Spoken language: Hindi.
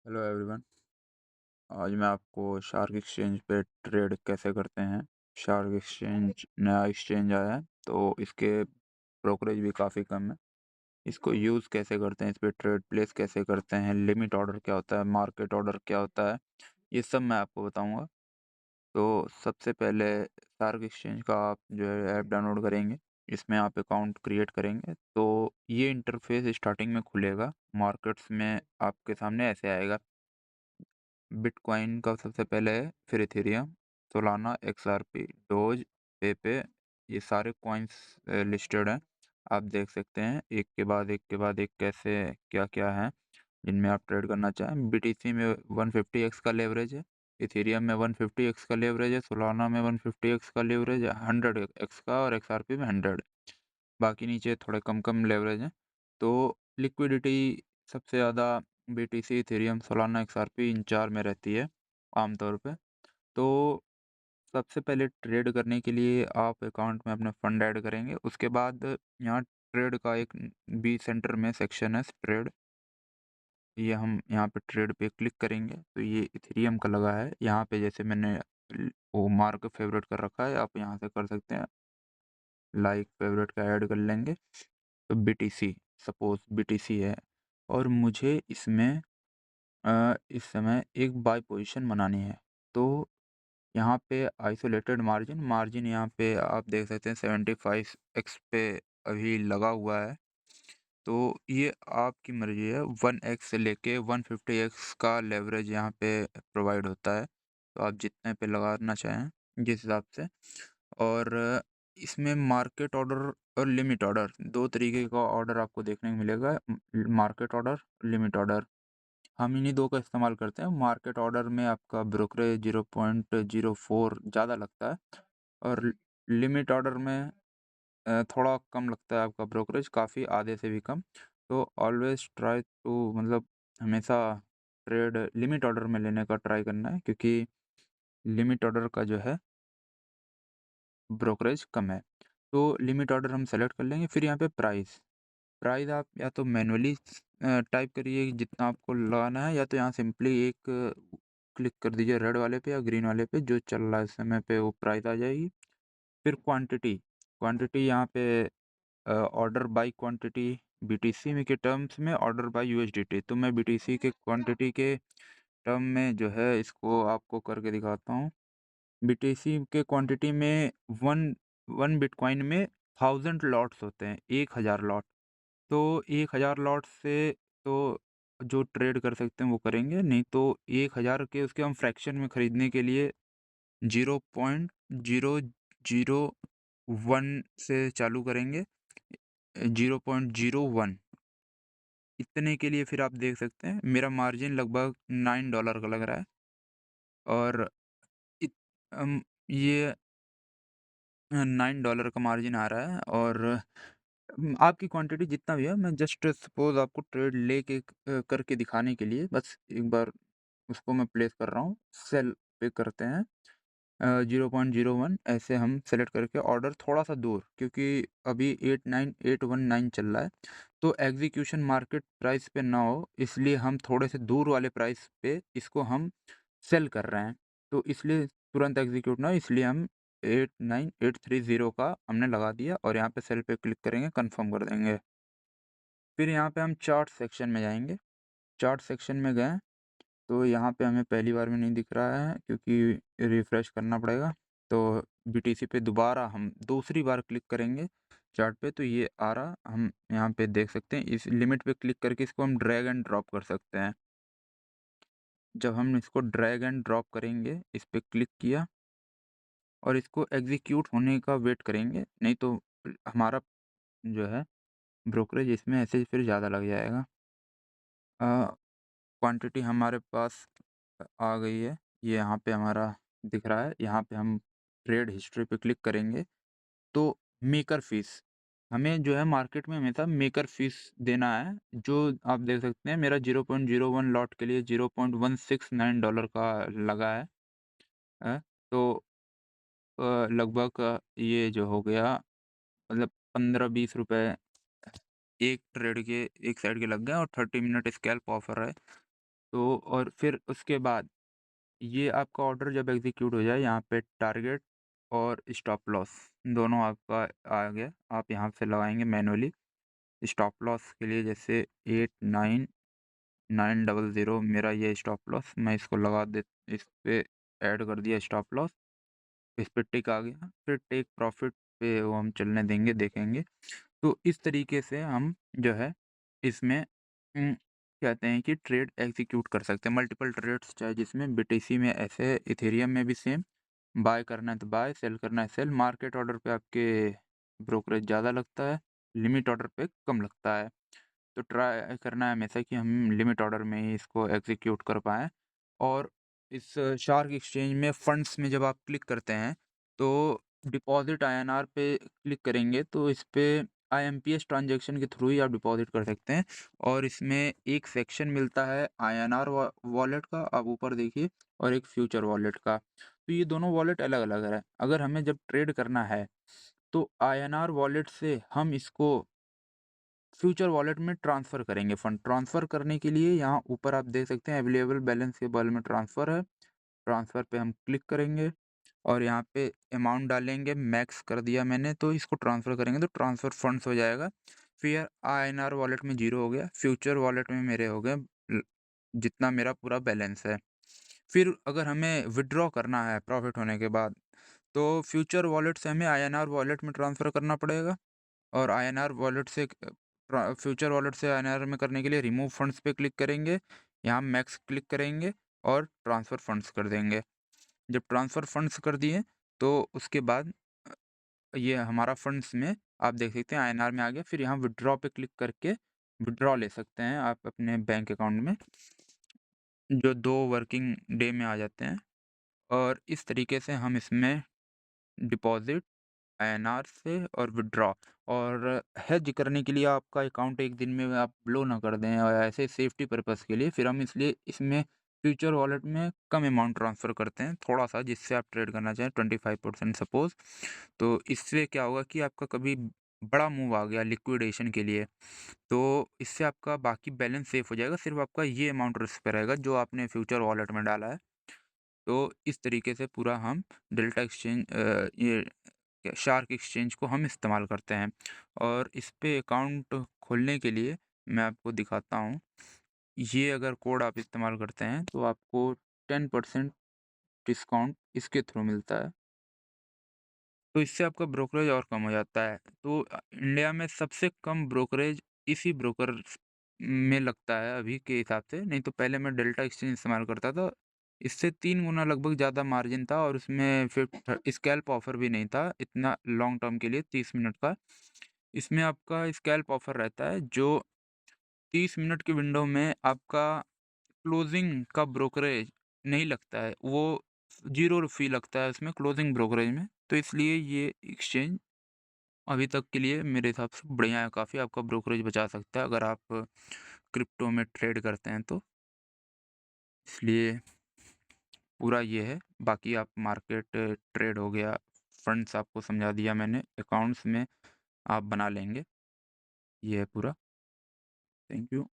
Hello everyone. आज मैं आपको शार्क एक्सचेंज पे ट्रेड कैसे करते हैं। शार्क एक्सचेंज नया एक्सचेंज आया है, तो इसके ब्रोकरेज भी काफ़ी कम है। इसको यूज़ कैसे करते हैं, इस पे ट्रेड प्लेस कैसे करते हैं, लिमिट ऑर्डर क्या होता है, मार्केट ऑर्डर क्या होता है, ये सब मैं आपको बताऊंगा। तो सबसे पहले शार्क एक्सचेंज का आप जो है ऐप डाउनलोड करेंगे। इसमें आप अकाउंट क्रिएट करेंगे तो ये इंटरफेस स्टार्टिंग में खुलेगा। मार्केट्स में आपके सामने ऐसे आएगा। बिटकॉइन का सबसे पहले है, फिर इथेरियम, सोलाना, एक्सआरपी, डोज, पेपे, ये सारे कॉइन्स लिस्टेड हैं। आप देख सकते हैं एक के बाद एक कैसे क्या क्या है जिनमें आप ट्रेड करना चाहें। बीटीसी में 150x का लेवरेज है, इथेरियम में 150x का लेवरेज है, सोलाना में 150x का लेवरेज है, 100x का, और एक्सआरपी में 100। बाकी नीचे थोड़े कम कम लेवरेज हैं। तो लिक्विडिटी सबसे ज़्यादा बीटीसी, इथेरियम, सोलाना, एक्सआरपी इन चार में रहती है आमतौर पे। तो सबसे पहले ट्रेड करने के लिए आप अकाउंट में अपने फंड ऐड करेंगे। उसके बाद यहाँ ट्रेड का एक बी सेंटर में सेक्शन है ट्रेड। ये हम यहाँ पे ट्रेड पे क्लिक करेंगे तो ये इथेरियम का लगा है। यहाँ पे जैसे मैंने वो मार्क फेवरेट कर रखा है, आप यहाँ से कर सकते हैं, लाइक फेवरेट का ऐड कर लेंगे। तो बीटीसी, सपोज बीटीसी है और मुझे इसमें इस समय एक बाय पोजीशन बनानी है। तो यहाँ पे आइसोलेटेड मार्जिन मार्जिन यहाँ पे आप देख सकते हैं 75x पे अभी लगा हुआ है। तो ये आपकी मर्जी है, 1x से लेके 150x का लेवरेज यहाँ पे प्रोवाइड होता है। तो आप जितने पे लगाना चाहें जिस हिसाब से। और इसमें मार्केट ऑर्डर और लिमिट ऑर्डर, दो तरीके का ऑर्डर आपको देखने को मिलेगा। मार्केट ऑर्डर, लिमिट ऑर्डर, हम इन्हीं दो का इस्तेमाल करते हैं। मार्केट ऑर्डर में आपका ब्रोकरेज 0.04 ज़्यादा लगता है, और लिमिट ऑर्डर में थोड़ा कम लगता है आपका ब्रोकरेज, काफ़ी आधे से भी कम। तो ऑलवेज ट्राई टू, मतलब हमेशा ट्रेड लिमिट ऑर्डर में लेने का ट्राई करना है, क्योंकि लिमिट ऑर्डर का जो है ब्रोकरेज कम है। तो लिमिट ऑर्डर हम सेलेक्ट कर लेंगे। फिर यहाँ पे प्राइस, प्राइस आप या तो मैनुअली टाइप करिए जितना आपको लगाना है, या तो यहाँ सिंपली एक क्लिक कर दीजिए रेड वाले पे या ग्रीन वाले पे, जो चल रहा है इस समय पे वो प्राइस आ जाएगी। फिर क्वांटिटी, क्वांटिटी यहाँ पे ऑर्डर बाय क्वांटिटी, बीटीसी में के टर्म्स में ऑर्डर बाय यूएसडीटी। तो मैं बीटीसी के क्वांटिटी के टर्म में जो है इसको आपको करके दिखाता हूँ। बीटीसी के क्वांटिटी में वन वन बिटकॉइन में 1000 लॉट्स होते हैं, 1000 लॉट। तो 1000 लॉट से तो जो ट्रेड कर सकते हैं वो करेंगे, नहीं तो 1000 के उसके हम फ्रैक्शन में खरीदने के लिए 0.0001 से चालू करेंगे। 0.01 इतने के लिए फिर आप देख सकते हैं मेरा मार्जिन लगभग $9 का लग रहा है। और इत, ये $9 का मार्जिन आ रहा है। और आपकी क्वांटिटी जितना भी है, मैं जस्ट सपोज आपको ट्रेड लेके करके दिखाने के लिए बस एक बार उसको मैं प्लेस कर रहा हूँ। सेल पे करते हैं 0.01 ऐसे हम सेलेक्ट करके ऑर्डर थोड़ा सा दूर, क्योंकि अभी 89819 चल रहा है। तो एग्जीक्यूशन मार्केट प्राइस पे ना हो, इसलिए हम थोड़े से दूर वाले प्राइस पे इसको हम सेल कर रहे हैं। तो इसलिए तुरंत एग्जीक्यूट ना हो, इसलिए हम 89830 का हमने लगा दिया और यहाँ पे सेल पे क्लिक करेंगे, कंफर्म कर देंगे। फिर यहाँ पे हम चार्ट सेक्शन में जाएंगे। चार्ट सेक्शन में गए तो यहाँ पे हमें पहली बार में नहीं दिख रहा है, क्योंकि रिफ़्रेश करना पड़ेगा। तो बीटीसी पे दोबारा हम दूसरी बार क्लिक करेंगे चार्ट पे, तो ये आ रहा, हम यहाँ पे देख सकते हैं। इस लिमिट पे क्लिक करके इसको हम ड्रैग एंड ड्रॉप कर सकते हैं। जब हम इसको ड्रैग एंड ड्रॉप करेंगे, इस पे क्लिक किया और इसको एग्जीक्यूट होने का वेट करेंगे, नहीं तो हमारा जो है ब्रोकरेज इसमें ऐसे ही फिर ज़्यादा लग जाएगा। क्वांटिटी हमारे पास आ गई है, ये यहाँ पे हमारा दिख रहा है। यहाँ पे हम ट्रेड हिस्ट्री पे क्लिक करेंगे तो मेकर फीस, हमें जो है मार्केट में हमेशा मेकर फीस देना है, जो आप देख सकते हैं मेरा 0.01 लॉट के लिए $0.169 का लगा है। तो लगभग ये जो हो गया, मतलब 15-20 रुपए एक ट्रेड के एक साइड के लग गए, और 30 मिनट स्कैल्प ऑफर है। तो और फिर उसके बाद ये आपका ऑर्डर जब एग्ज़ीक्यूट हो जाए, यहाँ पे टारगेट और स्टॉप लॉस दोनों आपका आ गया। आप यहाँ से लगाएँगे मैनुअली। स्टॉप लॉस के लिए जैसे 89900 मेरा ये स्टॉप लॉस, मैं इसको लगा दे, इस पे ऐड कर दिया स्टॉप लॉस। इस पे टिक आ गया। फिर टेक प्रॉफ़िट पे वो हम चलने देंगे, देखेंगे। तो इस तरीके से हम जो है इसमें कहते हैं कि ट्रेड एग्ज़ीक्यूट कर सकते हैं। मल्टीपल ट्रेड्स चाहे जिसमें बीटीसी में ऐसे, इथेरियम में भी सेम। बाय करना है तो बाय, सेल करना है सेल। मार्केट ऑर्डर पे आपके ब्रोकरेज ज़्यादा लगता है, लिमिट ऑर्डर पे कम लगता है। तो ट्राई करना है हमेशा कि हम लिमिट ऑर्डर में ही इसको एग्ज़ीक्यूट कर पाएँ। और इस शार्क एक्सचेंज में फंड्स में जब आप क्लिक करते हैं, तो डिपॉज़िट आईएनआर पे क्लिक करेंगे, तो इस पे आईएमपीएस ट्रांज़ैक्शन के थ्रू ही आप डिपॉज़िट कर सकते हैं। और इसमें एक सेक्शन मिलता है आईएनआर वॉलेट का, आप ऊपर देखिए, और एक फ्यूचर वॉलेट का। तो ये दोनों वॉलेट अलग-अलग है। अगर हमें जब ट्रेड करना है, तो आईएनआर वॉलेट से हम इसको फ्यूचर वॉलेट में ट्रांसफ़र करेंगे फंड। ट्रांसफ़र करने के लिए यहाँ ऊपर आप देख सकते हैं अवेलेबल बैलेंस के बगल में ट्रांसफ़र है। ट्रांसफ़र पे हम क्लिक करेंगे और यहाँ पे अमाउंट डालेंगे, मैक्स कर दिया मैंने, तो इसको ट्रांसफ़र करेंगे तो ट्रांसफ़र फंड्स हो जाएगा। फिर आईएनआर वॉलेट में 0 हो गया, फ्यूचर वॉलेट में मेरे हो गए ल जितना मेरा पूरा बैलेंस है। फिर अगर हमें विथड्रॉ करना है प्रॉफ़िट होने के बाद, तो फ्यूचर वॉलेट से हमें आईएनआर वॉलेट में ट्रांसफ़र करना पड़ेगा। और आईएनआर वॉलेट से फ्यूचर वॉलेट से आईएनआर में करने के लिए रिमूव फंड्स पे क्लिक करेंगे, यहाँ मैक्स क्लिक करेंगे और ट्रांसफ़र फंड्स कर देंगे। जब ट्रांसफ़र फंड्स कर दिए, तो उसके बाद ये हमारा फंड्स में आप देख सकते हैं आईएनआर में आ गया। फिर यहाँ विथड्रॉ पे क्लिक करके विथड्रॉ ले सकते हैं आप अपने बैंक अकाउंट में, जो 2 वर्किंग डे में आ जाते हैं। और इस तरीके से हम इसमें डिपॉज़िट आईएनआर से और विथड्रॉ, और हेज करने के लिए आपका अकाउंट एक दिन में आप ब्लो ना कर दें, और ऐसे सेफ्टी पर्पज़ के लिए फिर हम इसलिए इसमें फ्यूचर वॉलेट में कम अमाउंट ट्रांसफ़र करते हैं, थोड़ा-सा, जिससे आप ट्रेड करना चाहें 25% सपोज़। तो इससे क्या होगा कि आपका कभी बड़ा मूव आ गया लिक्विडेशन के लिए, तो इससे आपका बाकी बैलेंस सेफ हो जाएगा, सिर्फ़ आपका ये अमाउंट रिस्क पे रहेगा जो आपने फ्यूचर वॉलेट में डाला है। तो इस तरीके से पूरा हम डेल्टा एक्सचेंज ये क्या शार्क एक्सचेंज को हम इस्तेमाल करते हैं। और इस पे अकाउंट खोलने के लिए मैं आपको दिखाता हूँ। ये अगर कोड आप इस्तेमाल करते हैं, तो आपको 10% डिस्काउंट इसके थ्रू मिलता है। तो इससे आपका ब्रोकरेज और कम हो जाता है। तो इंडिया में सबसे कम ब्रोकरेज इसी ब्रोकर में लगता है अभी के हिसाब से, नहीं तो पहले मैं डेल्टा एक्सचेंज इस्तेमाल करता था। इससे 3 गुना लगभग ज़्यादा मार्जिन था, और उसमें फिर स्कैल्प ऑफ़र भी नहीं था इतना लॉन्ग टर्म के लिए 30 मिनट का। इसमें आपका स्कैल्प ऑफ़र रहता है, जो 30 मिनट की विंडो में आपका क्लोजिंग का ब्रोकरेज नहीं लगता है, वो 0 फ़ी लगता है उसमें क्लोजिंग ब्रोकरेज में। तो इसलिए ये एक्सचेंज अभी तक के लिए मेरे हिसाब से बढ़िया है, काफ़ी आपका ब्रोकरेज बचा सकता है अगर आप क्रिप्टो में ट्रेड करते हैं तो। इसलिए पूरा ये है, बाकी आप मार्केट ट्रेड हो गया, फंड्स आपको समझा दिया मैंने, अकाउंट्स में आप बना लेंगे। ये है पूरा। Thank you.